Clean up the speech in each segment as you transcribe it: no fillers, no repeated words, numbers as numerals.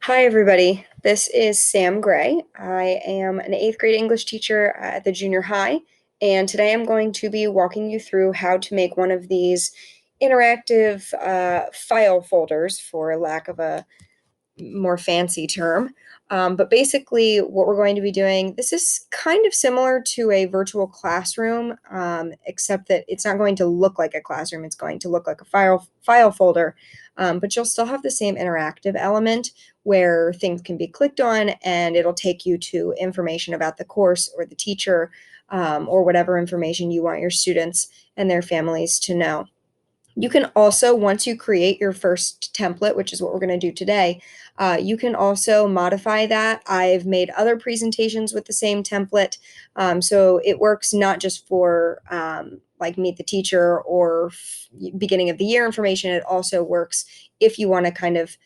Hi, everybody. This is Sam Gray. I am an 8th grade English teacher at the junior high, and today I'm going to be walking you through how to make one of these interactive file folders, for lack of a more fancy term. But basically, what we're going to be doing, this is kind of similar to a virtual classroom, except that it's not going to look like a classroom. It's going to look like a file folder, but you'll still have the same interactive element where things can be clicked on and it'll take you to information about the course or the teacher, or whatever information you want your students and their families to know. You can also, once you create your first template, which is what we're going to do today, you can also modify that. I've made other presentations with the same template. So it works not just for like Meet the Teacher or beginning of the year information. It also works if you want to kind of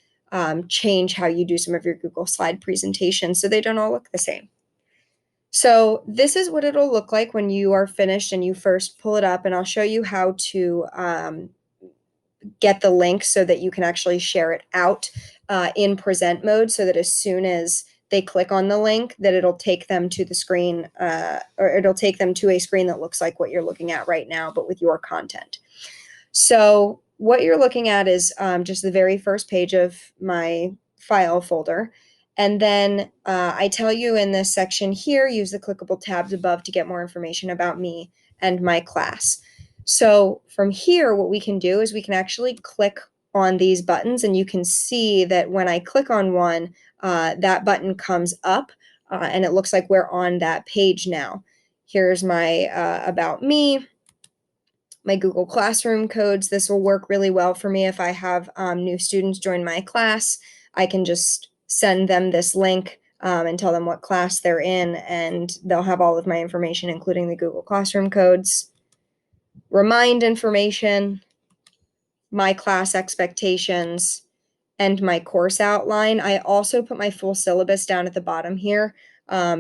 change how you do some of your Google Slide presentations so they don't all look the same. So this is what it'll look like when you are finished and you first pull it up, and I'll show you how to get the link so that you can actually share it out in present mode, so that as soon as they click on the link that it'll take them to the screen, or it'll take them to a screen that looks like what you're looking at right now, but with your content. So what you're looking at is just the very first page of my file folder. And then I tell you in this section here, use the clickable tabs above to get more information about me and my class. So from here, what we can do is we can actually click on these buttons, and you can see that when I click on one, that button comes up, and it looks like we're on that page now. Here's my about me, my Google Classroom codes. This will work really well for me if I have new students join my class. I can just send them this link and tell them what class they're in, and they'll have all of my information, including the Google Classroom codes, remind information, my class expectations, and my course outline. I also put my full syllabus down at the bottom here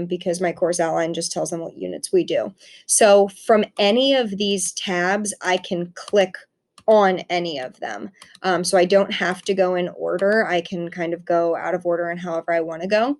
because my course outline just tells them what units we do. So from any of these tabs, I can click on any of them. So I don't have to go in order. I can kind of go out of order and however I want to go.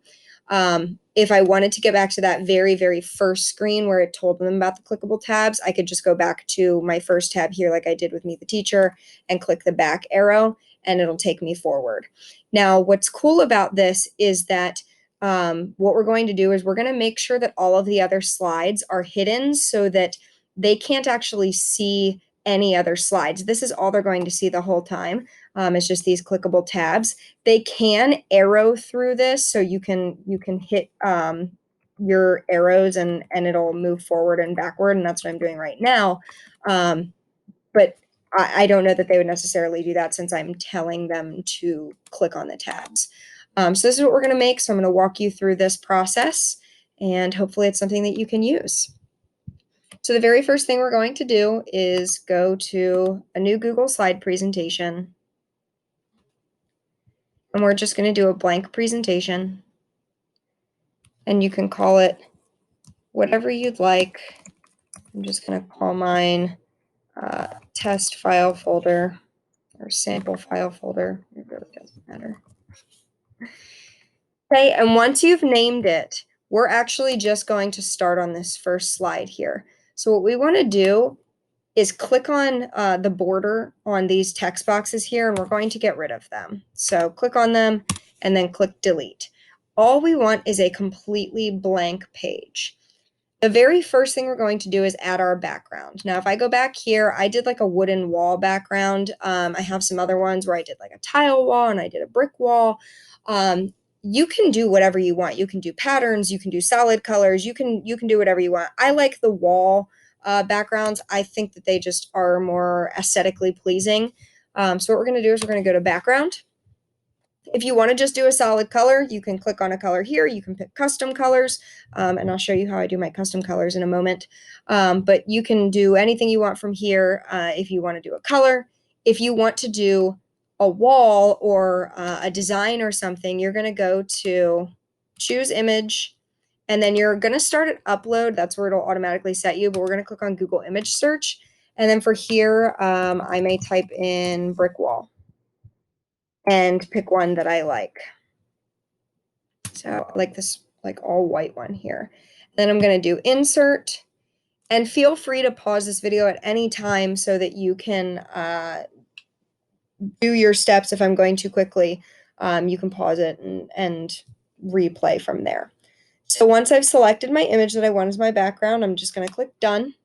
If I wanted to get back to that very, very first screen where it told them about the clickable tabs, I could just go back to my first tab here like I did with Meet the Teacher and click the back arrow, and it'll take me forward. Now, what's cool about this is that what we're going to do is we're going to make sure that all of the other slides are hidden so that they can't actually see any other slides. This is all they're going to see the whole time. It's just these clickable tabs. They can arrow through this, so you can hit your arrows and it'll move forward and backward, and that's what I'm doing right now. But I don't know that they would necessarily do that since I'm telling them to click on the tabs. So this is what we're going to make. So I'm going to walk you through this process, and hopefully it's something that you can use. So the very first thing we're going to do is go to a new Google Slide presentation, and we're just going to do a blank presentation, and you can call it whatever you'd like. I'm just going to call mine test file folder or sample file folder. It really doesn't matter. Okay, and once you've named it, we're actually just going to start on this first slide here. So what we want to do is click on the border on these text boxes here, and we're going to get rid of them. So click on them and then click delete. All we want is a completely blank page. The very first thing we're going to do is add our background. Now, if I go back here, I did like a wooden wall background. I have some other ones where I did like a tile wall and I did a brick wall. You can do whatever you want. You can do patterns, you can do solid colors, you can do whatever you want. I like the wall backgrounds. I think that they just are more aesthetically pleasing. So what we're going to do is we're going to go to background. If you want to just do a solid color, you can click on a color here. You can pick custom colors, and I'll show you how I do my custom colors in a moment. But you can do anything you want from here if you want to do a color. If you want to do a wall or a design or something, you're going to go to choose image, and then you're going to start at upload. That's where it'll automatically set you, but we're going to click on Google image search. And then for here, I may type in brick wall and pick one that I like. So I like this like all white one here. Then I'm going to do insert, and feel free to pause this video at any time so that you can do your steps. If I'm going too quickly, you can pause it and replay from there. So once I've selected my image that I want as my background, I'm just going to click done.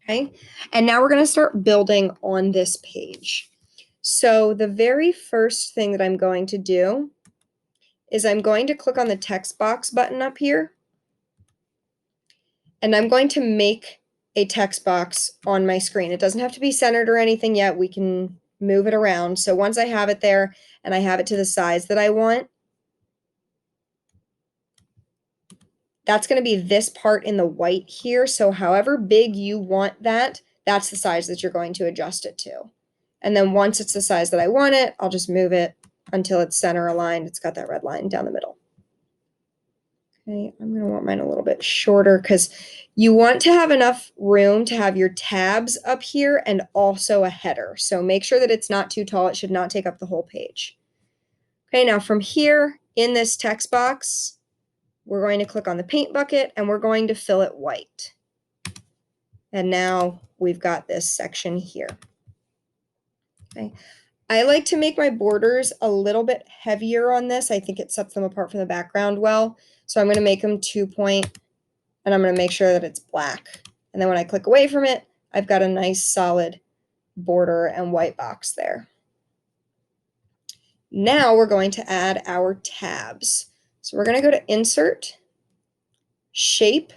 Okay, and now we're going to start building on this page. So the very first thing that I'm going to do is I'm going to click on the text box button up here, and I'm going to make a text box on my screen. It doesn't have to be centered or anything yet. We can move it around. So once I have it there and I have it to the size that I want, that's going to be this part in the white here. So however big you want that, that's the size that you're going to adjust it to. And then once it's the size that I want it, I'll just move it until it's center aligned. It's got that red line down the middle. Okay, I'm going to want mine a little bit shorter because you want to have enough room to have your tabs up here and also a header. So make sure that it's not too tall. It should not take up the whole page. Okay, now from here in this text box, we're going to click on the paint bucket and we're going to fill it white. And now we've got this section here. Okay. I like to make my borders a little bit heavier on this. I think it sets them apart from the background well. So I'm going to make them 2-point, and I'm going to make sure that it's black. And then when I click away from it, I've got a nice solid border and white box there. Now we're going to add our tabs. So we're going to go to Insert, Shape,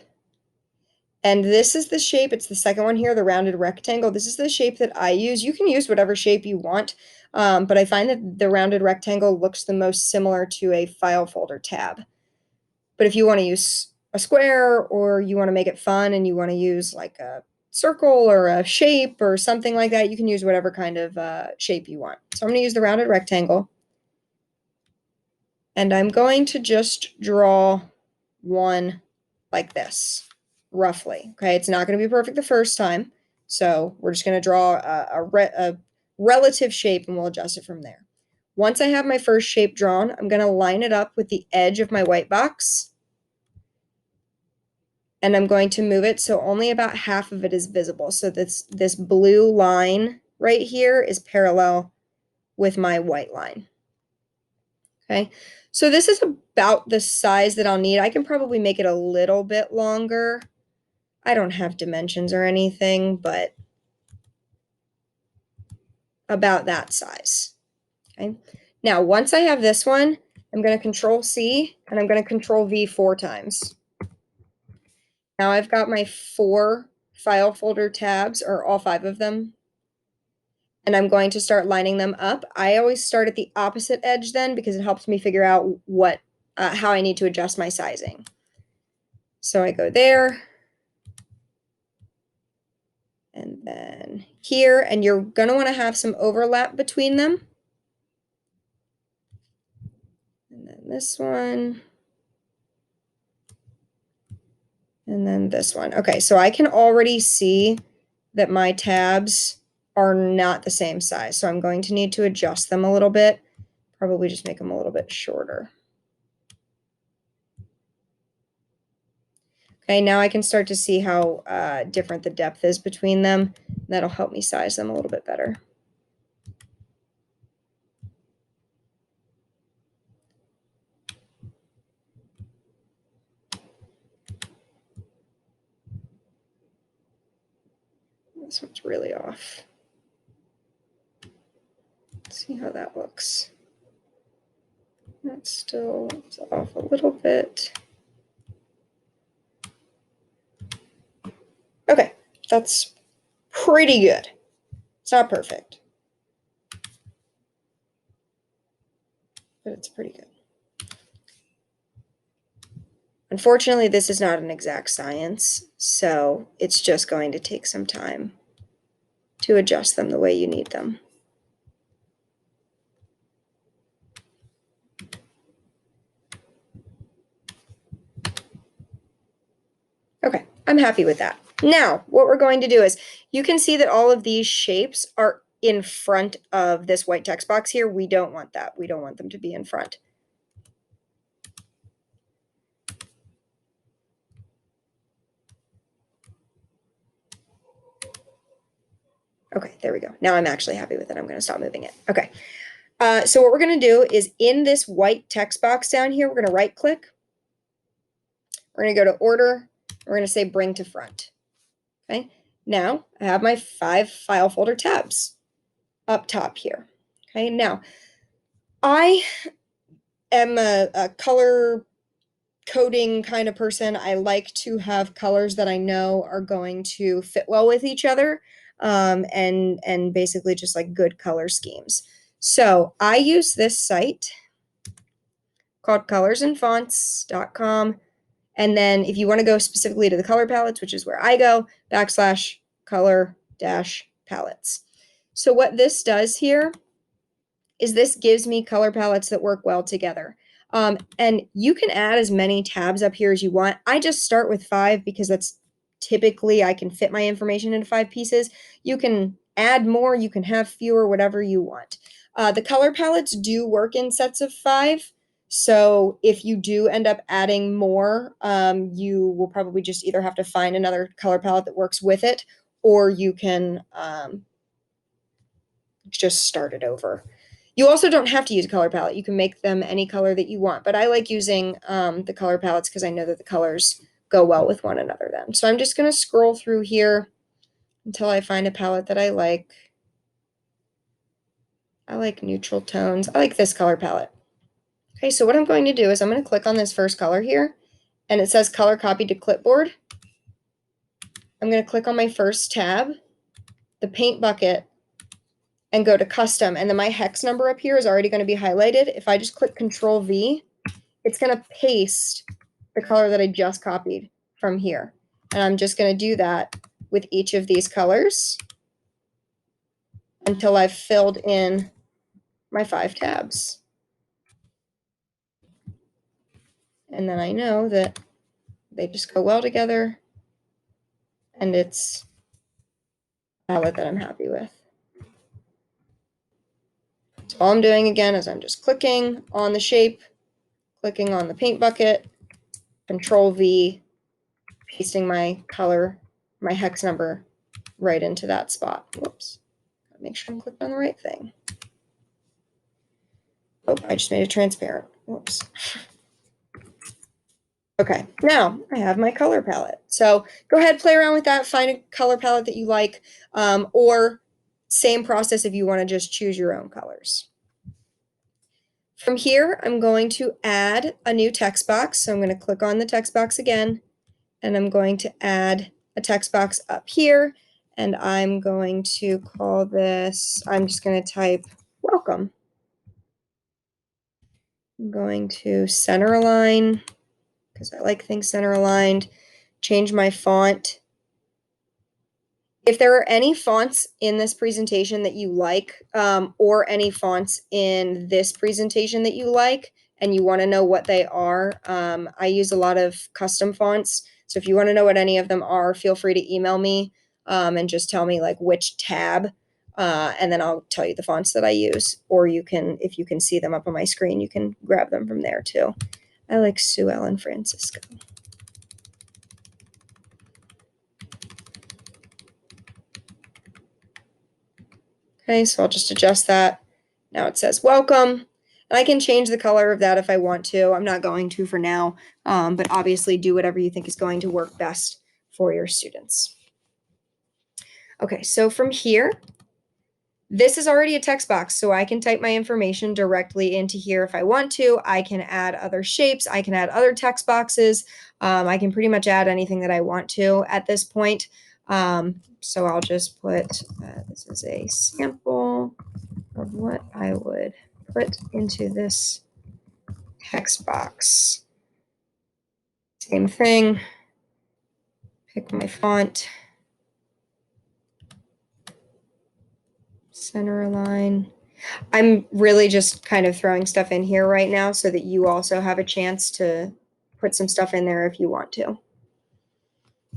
and this is the shape. It's the second one here, the rounded rectangle. This is the shape that I use. You can use whatever shape you want, but I find that the rounded rectangle looks the most similar to a file folder tab. But if you want to use a square, or you want to make it fun and you want to use like a circle or a shape or something like that, you can use whatever kind of shape you want. So I'm going to use the rounded rectangle. And I'm going to just draw one like this, roughly. Okay, it's not going to be perfect the first time. So we're just going to draw a relative shape and we'll adjust it from there. Once I have my first shape drawn, I'm going to line it up with the edge of my white box. And I'm going to move it so only about half of it is visible. So this blue line right here is parallel with my white line. Okay, so this is about the size that I'll need. I can probably make it a little bit longer. I don't have dimensions or anything, but about that size. Okay, now once I have this one, I'm going to Control C and I'm going to Control V 4 times. Now I've got my 4 file folder tabs, or all 5 of them, and I'm going to start lining them up. I always start at the opposite edge then because it helps me figure out how I need to adjust my sizing. So I go there, and then here, and you're going to want to have some overlap between them. And then this one, and then this one. Okay, so I can already see that my tabs are not the same size, so I'm going to need to adjust them a little bit, probably just make them a little bit shorter. Okay, now I can start to see how different the depth is between them. That'll help me size them a little bit better. This one's really off. Let's see how that looks. That's still off a little bit. Okay, that's pretty good. It's not perfect, but it's pretty good. Unfortunately, this is not an exact science, so it's just going to take some time to adjust them the way you need them. Okay, I'm happy with that. Now, what we're going to do is, you can see that all of these shapes are in front of this white text box here. We don't want that. We don't want them to be in front. Okay, there we go. Now I'm actually happy with it. I'm going to stop moving it. Okay. So what we're going to do is in this white text box down here, we're going to right click. We're going to go to order. We're going to say bring to front. Okay. Now I have my 5 file folder tabs up top here. Okay. Now I am a color coding kind of person. I like to have colors that I know are going to fit well with each other, and basically just like good color schemes. So I use this site called colorsandfonts.com. And then if you want to go specifically to the color palettes, which is where I go, /color-palettes. So what this does here is this gives me color palettes that work well together. And you can add as many tabs up here as you want. I just start with 5 because that's typically I can fit my information into 5 pieces. You can add more, you can have fewer, whatever you want. The color palettes do work in sets of 5. So if you do end up adding more, you will probably just either have to find another color palette that works with it, or you can just start it over. You also don't have to use a color palette. You can make them any color that you want, but I like using the color palettes because I know that the colors go well with one another then. So I'm just going to scroll through here until I find a palette that I like. I like neutral tones. I like this color palette. Okay, so what I'm going to do is I'm going to click on this first color here, and it says color copied to clipboard. I'm going to click on my first tab, the paint bucket, and go to custom. And then my hex number up here is already going to be highlighted. If I just click Control V, it's going to paste the color that I just copied from here. And I'm just going to do that with each of these colors until I've filled in my 5 tabs. And then I know that they just go well together and it's a palette that I'm happy with. So all I'm doing again is I'm just clicking on the shape, clicking on the paint bucket, Control V, pasting my color, my hex number right into that spot. Whoops. Make sure I'm clicked on the right thing. Oh, I just made it transparent. Whoops. Okay, now I have my color palette. So go ahead, play around with that, find a color palette that you like, or same process if you want to just choose your own colors. From here, I'm going to add a new text box. So I'm going to click on the text box again, and I'm going to add a text box up here, and I'm going to call this, I'm just going to type welcome. I'm going to center align because I like things center aligned, change my font. If there are any fonts in this presentation that you like, or any fonts in this presentation that you like, and you want to know what they are, I use a lot of custom fonts. So if you want to know what any of them are, feel free to email me and just tell me like which tab, and then I'll tell you the fonts that I use. Or you can, if you can see them up on my screen, you can grab them from there too. I like Sue Ellen Francisco. Okay, so I'll just adjust that. Now it says welcome. And I can change the color of that if I want to. I'm not going to for now, but obviously do whatever you think is going to work best for your students. Okay, so from here, this is already a text box, so I can type my information directly into here if I want to. I can add other shapes. I can add other text boxes. I can pretty much add anything that I want to at this point. So I'll just put, this is a sample of what I would put into this text box. Same thing, pick my font, center align. I'm really just kind of throwing stuff in here right now so that you also have a chance to put some stuff in there if you want to.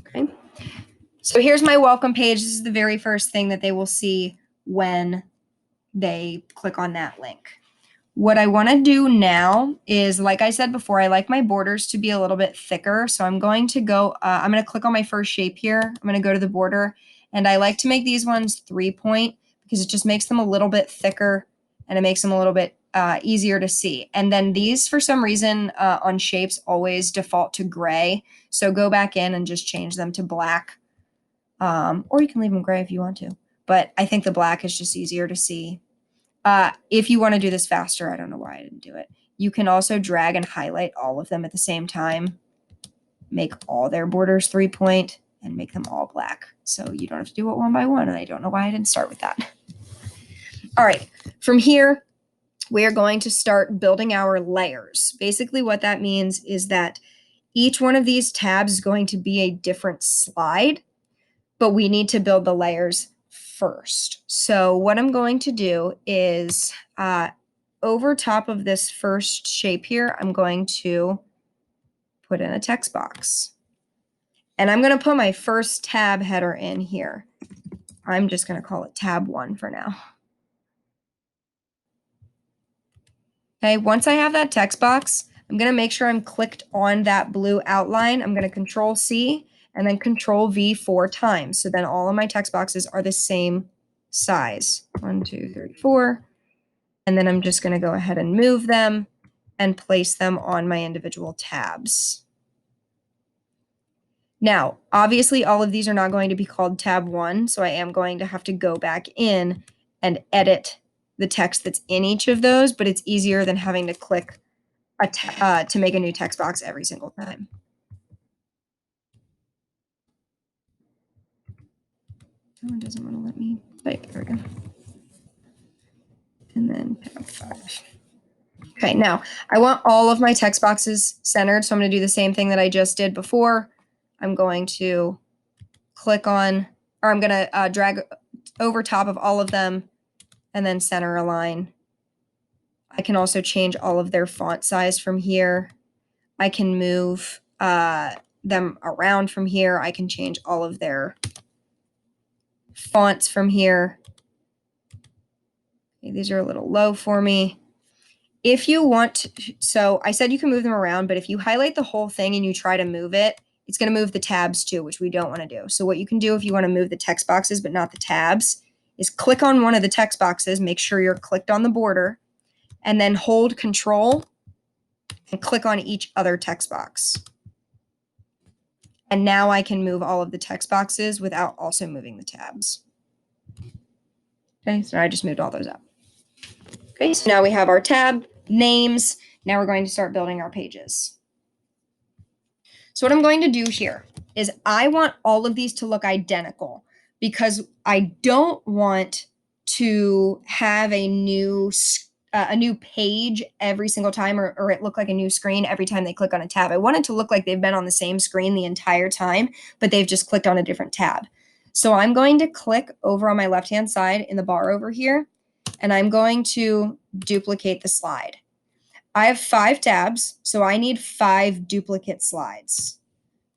Okay. So here's my welcome page. This is the very first thing that they will see when they click on that link. What I want to do now is, like I said before, I like my borders to be a little bit thicker. So I'm going to go, I'm going to click on my first shape here. I'm going to go to the border, And I like to make these ones 3-point because it just makes them a little bit thicker and it makes them a little bit easier to see. And then these, for some reason, on shapes always default to gray. So go back in and just change them to black. Or you can leave them gray if you want to. But I think the black is just easier to see. If you want to do this faster, I don't know why I didn't do it. You can also drag and highlight all of them at the same time. Make all their borders 3-point and make them all black. So you don't have to do it one by one. And I don't know why I didn't start with that. All right, from here, we are going to start building our layers. Basically what that means is that each one of these tabs is going to be a different slide, but we need to build the layers first. So what I'm going to do is over top of this first shape here, I'm going to put in a text box. And I'm going to put my first tab header in here. I'm just going to call it tab 1 for now. Okay, once I have that text box, I'm going to make sure I'm clicked on that blue outline. I'm going to Control C and then Control V 4 times. So then all of my text boxes are the same size. 1, 2, 3, 4. And then I'm just going to go ahead and move them and place them on my individual tabs. Now, obviously, all of these are not going to be called tab 1, so I am going to have to go back in and edit the text that's in each of those, but it's easier than having to click to make a new text box every single time. Oh, it doesn't want to let me type. There we go. And then tab 5. Okay, now I want all of my text boxes centered, so I'm going to do the same thing that I just did before. I'm going to click on, or I'm going to drag over top of all of them and then center align. I can also change all of their font size from here. I can move them around from here. I can change all of their fonts from here. Okay, these are a little low for me. If you want to, so I said you can move them around, but if you highlight the whole thing and you try to move it, it's going to move the tabs too, which we don't want to do. So what you can do if you want to move the text boxes but not the tabs is click on one of the text boxes, make sure you're clicked on the border, and then hold Control and click on each other text box. And now I can move all of the text boxes without also moving the tabs. Okay, so I just moved all those up. Okay, so now we have our tab names. Now we're going to start building our pages. So what I'm going to do here is I want all of these to look identical because I don't want to have a new page every single time or it look like a new screen every time they click on a tab. I want it to look like they've been on the same screen the entire time, but they've just clicked on a different tab. So I'm going to click over on my left-hand side in the bar over here, and I'm going to duplicate the slide. I have 5 tabs, so I need 5 duplicate slides.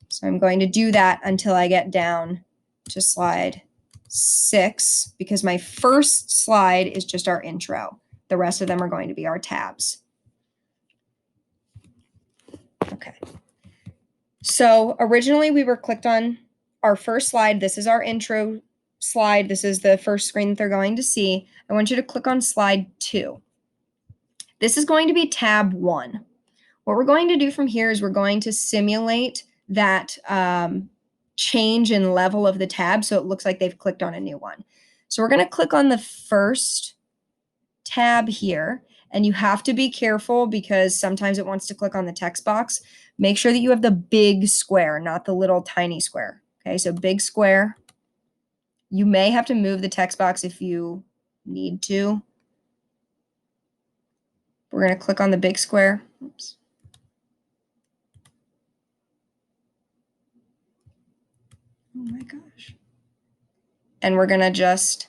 So I'm going to do that until I get down to slide 6, because my first slide is just our intro. The rest of them are going to be our tabs. Okay. So originally we were clicked on our first slide. This is our intro slide. This is the first screen that they're going to see. I want you to click on slide 2. This is going to be tab 1. What we're going to do from here is we're going to simulate that change in level of the tab so it looks like they've clicked on a new one. So we're going to click on the first tab here, and you have to be careful because sometimes it wants to click on the text box. Make sure that you have the big square, not the little tiny square. Okay, so big square. You may have to move the text box if you need to. We're going to click on the big square. Oops. Oh my gosh. And we're going to just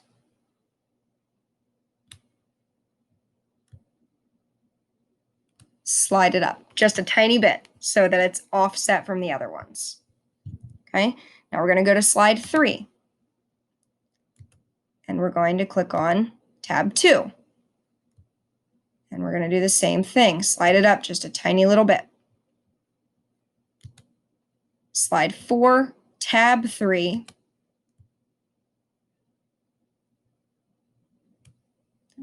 slide it up just a tiny bit so that it's offset from the other ones. Okay, now we're going to go to slide 3. And we're going to click on tab 2. And we're going to do the same thing. Slide it up just a tiny little bit. Slide 4, tab 3.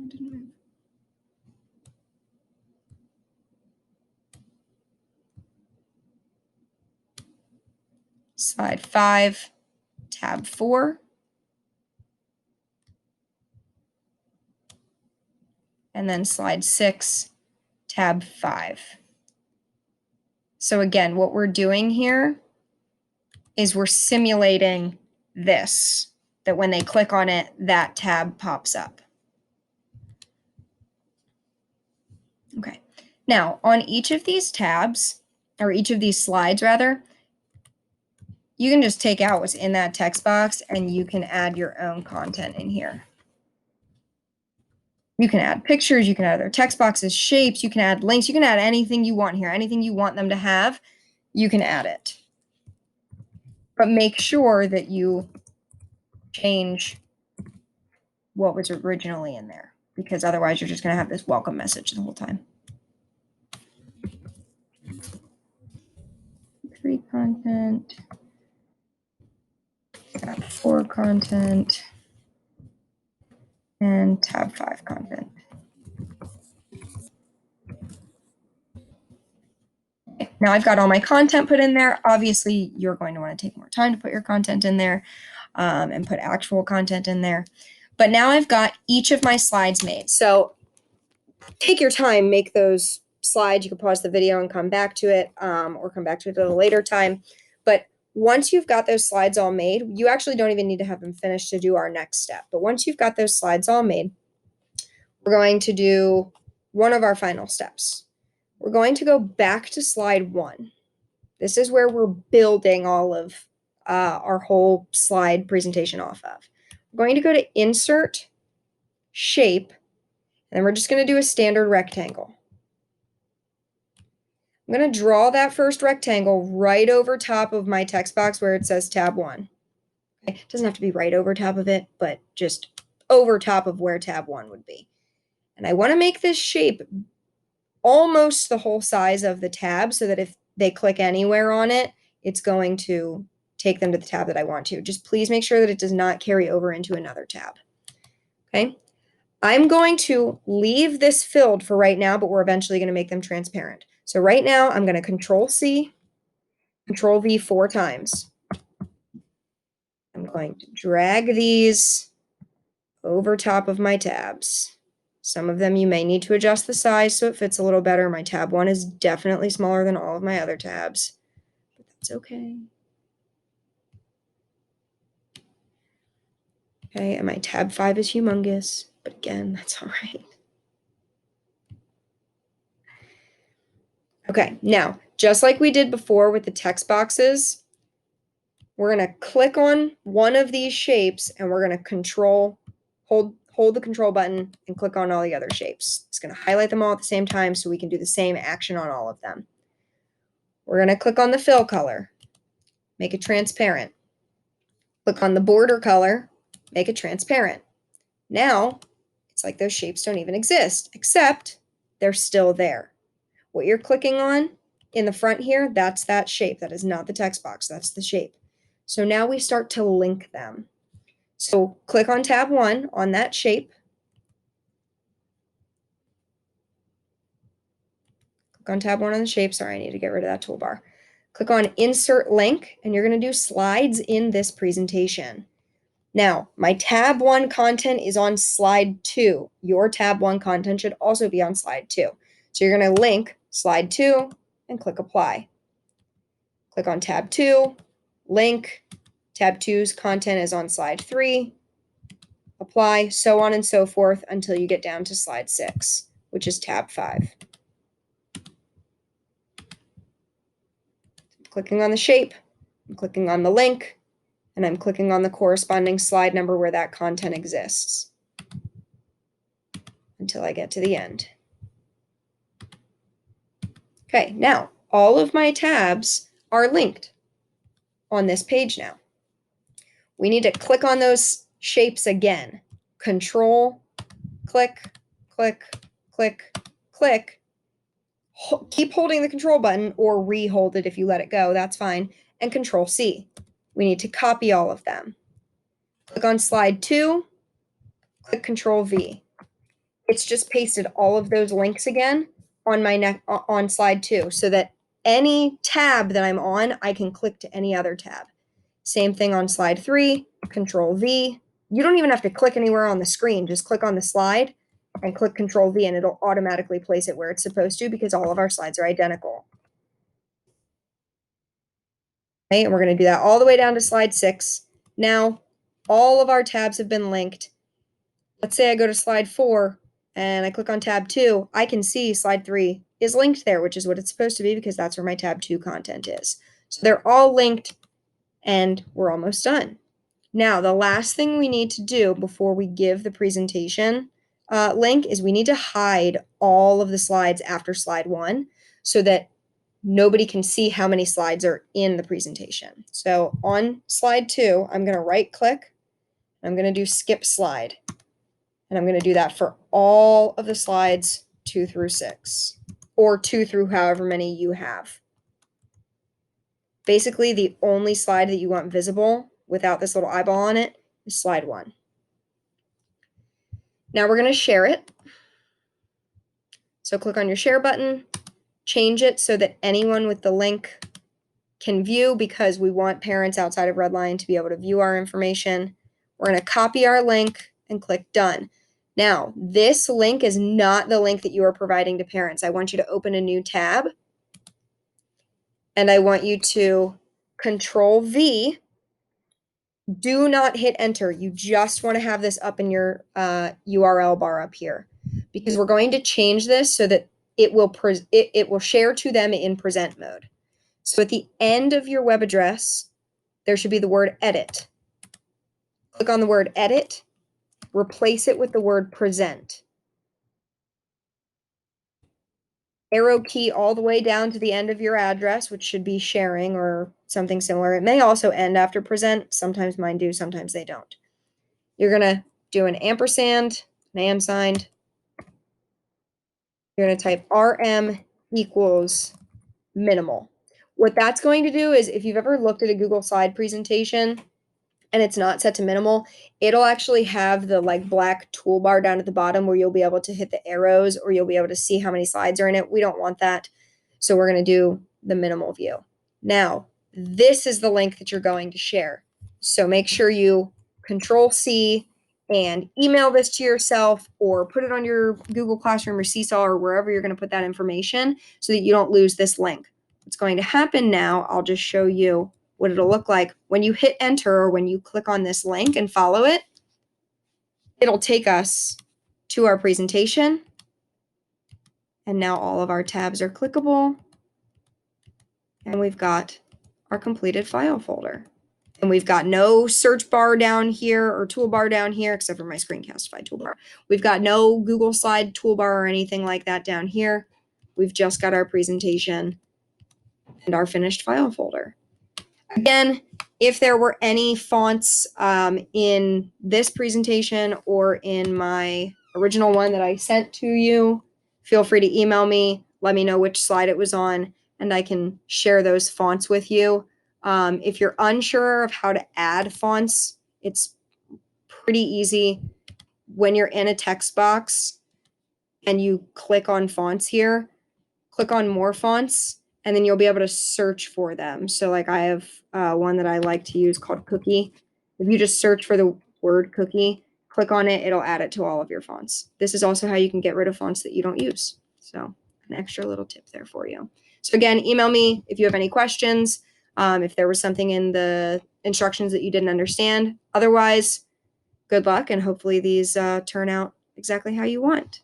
it didn't move. Slide 5, tab 4. And then slide 6, tab 5. So again, what we're doing here is we're simulating this, that when they click on it, that tab pops up. Okay. Now, on each of these tabs, or each of these slides rather, you can just take out what's in that text box and you can add your own content in here. You can add pictures, you can add their text boxes, shapes, you can add links, you can add anything you want here, anything you want them to have, you can add it. But make sure that you change what was originally in there, because otherwise you're just going to have this welcome message the whole time. 3 content, tab 4 content, and tab 5 content. Okay, now I've got all my content put in there. Obviously, you're going to want to take more time to put your content in there and put actual content in there. But now I've got each of my slides made. So take your time, make those slides. You can pause the video and come back to it or come back to it at a later time. But once you've got those slides all made, you actually don't even need to have them finished to do our next step. But once you've got those slides all made, we're going to do one of our final steps. We're going to go back to slide 1. This is where we're building all of our whole slide presentation off of. We're going to go to Insert, Shape, and we're just going to do a standard rectangle. I'm going to draw that first rectangle right over top of my text box where it says tab 1. Okay? It doesn't have to be right over top of it, but just over top of where tab 1 would be. And I want to make this shape almost the whole size of the tab so that if they click anywhere on it, it's going to take them to the tab that I want to. Just please make sure that it does not carry over into another tab. Okay. I'm going to leave this filled for right now, but we're eventually going to make them transparent. So right now I'm going to Control-C, Control-V 4 times. I'm going to drag these over top of my tabs. Some of them you may need to adjust the size so it fits a little better. My tab 1 is definitely smaller than all of my other tabs, but that's okay. Okay, and my tab 5 is humongous, but again, that's all right. Okay, now, just like we did before with the text boxes, we're going to click on one of these shapes and we're going to hold the control button and click on all the other shapes. It's going to highlight them all at the same time so we can do the same action on all of them. We're going to click on the fill color, make it transparent. Click on the border color, make it transparent. Now, it's like those shapes don't even exist, except they're still there. What you're clicking on in the front here, that's that shape. That is not the text box, that's the shape. So now we start to link them. So click on tab 1 on that shape. Click on tab 1 on the shape. Sorry, I need to get rid of that toolbar. Click on Insert Link, and you're going to do Slides in this presentation. Now, my tab 1 content is on slide 2. Your tab 1 content should also be on slide 2. So you're going to link slide 2 and click Apply. Click on tab 2, link. Tab 2's content is on slide 3. Apply, so on and so forth until you get down to slide 6, which is tab 5. I'm clicking on the shape, I'm clicking on the link, and I'm clicking on the corresponding slide number where that content exists until I get to the end. Okay, now all of my tabs are linked on this page now. We need to click on those shapes again. Control, click, click, click, click. Keep holding the control button or re-hold it if you let it go, that's fine. And Control-C. We need to copy all of them. Click on slide 2, click Control-V. it's just pasted all of those links again on my on slide 2, so that any tab that I'm on, I can click to any other tab. Same thing on slide 3, Control V. You don't even have to click anywhere on the screen. Just click on the slide and click Control V, and it'll automatically place it where it's supposed to, because all of our slides are identical. Okay, and we're going to do that all the way down to slide 6. Now, all of our tabs have been linked. Let's say I go to slide 4 and I click on tab 2. I can see slide 3 is linked there, which is what it's supposed to be, because that's where my tab 2 content is. So they're all linked, and we're almost done. Now, the last thing we need to do before we give the presentation link is we need to hide all of the slides after slide 1, so that nobody can see how many slides are in the presentation. So on slide 2, I'm going to right click. I'm going to do skip slide. And I'm going to do that for all of the slides 2 through 6, or 2 through however many you have. Basically, the only slide that you want visible without this little eyeball on it is slide 1. Now we're going to share it. So click on your share button, change it so that anyone with the link can view, because we want parents outside of Redline to be able to view our information. We're going to copy our link and click done. Now, this link is not the link that you are providing to parents. I want you to open a new tab, and I want you to Control V. Do not hit enter. You just want to have this up in your URL bar up here, because we're going to change this so that it will share to them in present mode. So at the end of your web address, there should be the word edit. Click on the word edit, replace it with the word present. Arrow key all the way down to the end of your address, which should be sharing or something similar. It may also end after present. Sometimes mine do, sometimes they don't. You're going to do an ampersand, an and sign. You're going to type RM equals minimal. What that's going to do is, if you've ever looked at a Google slide presentation and it's not set to minimal, it'll actually have the like black toolbar down at the bottom where you'll be able to hit the arrows, or you'll be able to see how many slides are in it. We don't want that. So we're going to do the minimal view. Now, this is the link that you're going to share. So make sure you Control C and email this to yourself, or put it on your Google Classroom or Seesaw or wherever you're going to put that information, so that you don't lose this link. What's going to happen now, I'll just show you what it'll look like. When you hit enter, or when you click on this link and follow it, it'll take us to our presentation. And now all of our tabs are clickable. And we've got our completed file folder. And we've got no search bar down here or toolbar down here, except for my Screencastify toolbar. We've got no Google Slide toolbar or anything like that down here. We've just got our presentation and our finished file folder. Again, if there were any fonts in this presentation or in my original one that I sent to you, feel free to email me. Let me know which slide it was on, and I can share those fonts with you. If you're unsure of how to add fonts, it's pretty easy. When you're in a text box and you click on fonts here, click on more fonts, and then you'll be able to search for them. So like I have one that I like to use called Cookie. If you just search for the word cookie, click on it, it'll add it to all of your fonts. This is also how you can get rid of fonts that you don't use. So an extra little tip there for you. So again, email me if you have any questions, if there was something in the instructions that you didn't understand. Otherwise, good luck, and hopefully these turn out exactly how you want.